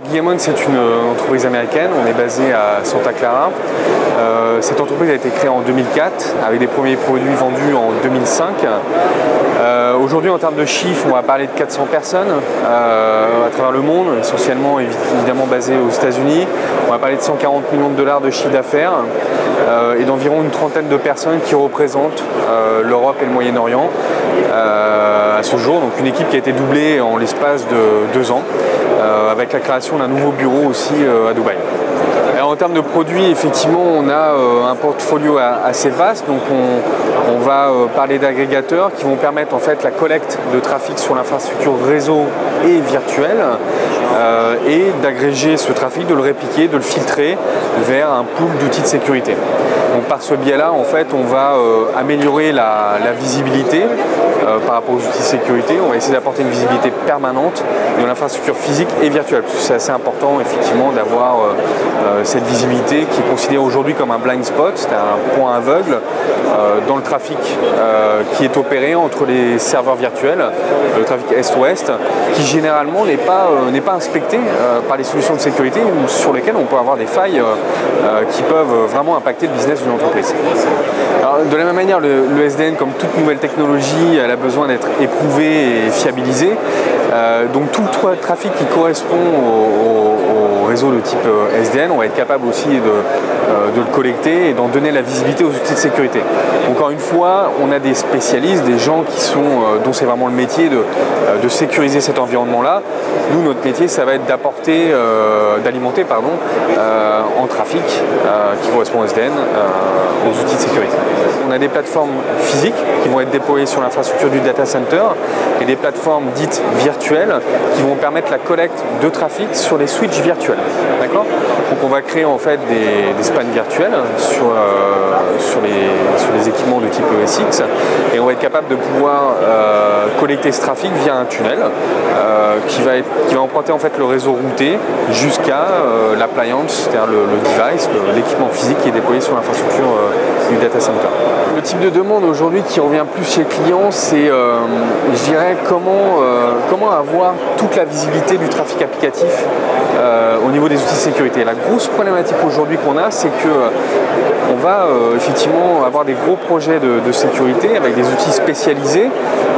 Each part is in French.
Guillemon, c'est une entreprise américaine, on est basé à Santa Clara. Cette entreprise a été créée en 2004 avec des premiers produits vendus en 2005. Aujourd'hui, en termes de chiffres, on va parler de 400 personnes à travers le monde, essentiellement évidemment basées aux États-Unis. On va parler de 140 millions de dollars de chiffre d'affaires et d'environ une trentaine de personnes qui représentent l'Europe et le Moyen-Orient à ce jour. Donc une équipe qui a été doublée en l'espace de 2 ans avec la création d'un nouveau bureau aussi à Dubaï. Alors, en termes de produits, effectivement, on a un portfolio assez vaste. Donc on va parler d'agrégateurs qui vont permettre en fait la collecte de trafic sur l'infrastructure réseau et virtuelle et d'agréger ce trafic, de le répliquer, de le filtrer vers un pool d'outils de sécurité. Donc par ce biais-là, en fait, on va améliorer la visibilité par rapport aux outils de sécurité. On va essayer d'apporter une visibilité permanente de l'infrastructure physique et virtuelle. C'est assez important, effectivement, d'avoir cette visibilité qui est considérée aujourd'hui comme un blind spot, c'est un point aveugle dans le trafic qui est opéré entre les serveurs virtuels, le trafic est-ouest, qui généralement n'est pas inspecté par les solutions de sécurité sur lesquelles on peut avoir des failles qui peuvent vraiment impacter le business d'une entreprise. Alors, de la même manière, le SDN, comme toute nouvelle technologie, elle a besoin d'être éprouvée et fiabilisée. Donc tout le trafic qui correspond au réseau de type SDN, on va être capable aussi de le collecter et d'en donner la visibilité aux outils de sécurité. Encore une fois, on a des spécialistes, des gens dont c'est vraiment le métier de sécuriser cet environnement-là. Nous, notre métier, ça va être d'alimenter en trafic qui correspond au SDN aux outils de sécurité. On a des plateformes physiques qui vont être déployées sur l'infrastructure du data center et des plateformes dites virtuelles qui vont permettre la collecte de trafic sur les switches virtuels. D'accord ? Donc on va créer en fait des spans virtuels sur les équipements de type ESX et on va être capable de pouvoir collecter ce trafic via un tunnel qui va emprunter en fait le réseau routé jusqu'à l'appliance, c'est-à-dire le device, l'équipement physique qui est déployé sur l'infrastructure du data center. Le type de demande aujourd'hui qui revient plus chez le client, c'est je dirais comment avoir toute la visibilité du trafic applicatif au niveau des outils de sécurité. La grosse problématique aujourd'hui qu'on a, c'est que on va effectivement avoir des gros projets de sécurité avec des outils spécialisés,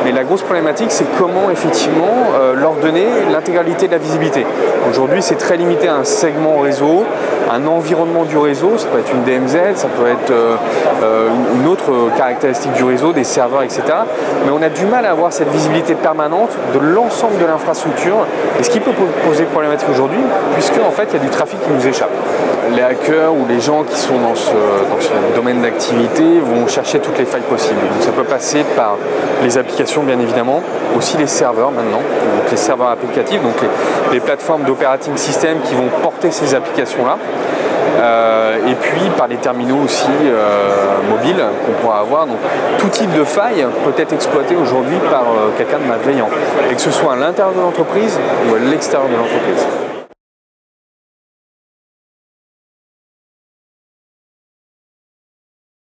mais la grosse problématique, c'est comment effectivement leur donner l'intégralité de la visibilité. Aujourd'hui, c'est très limité à un segment réseau, un environnement du réseau, ça peut être une DMZ, ça peut être une autre caractéristique du réseau, des serveurs, etc. Mais on a du mal à avoir cette visibilité permanente de l'ensemble de l'infrastructure, et ce qui peut poser problématique aujourd'hui, puisque en fait, il y a du trafic qui nous échappe. Les hackers ou les gens qui sont dans ce domaine d'activité vont chercher toutes les failles possibles. Donc ça peut passer par les applications bien évidemment, aussi les serveurs maintenant, donc les serveurs applicatifs, donc les plateformes d'operating system qui vont porter ces applications-là. Et puis par les terminaux aussi mobiles qu'on pourra avoir. Donc tout type de faille peut être exploité aujourd'hui par quelqu'un de malveillant, et que ce soit à l'intérieur de l'entreprise ou à l'extérieur de l'entreprise.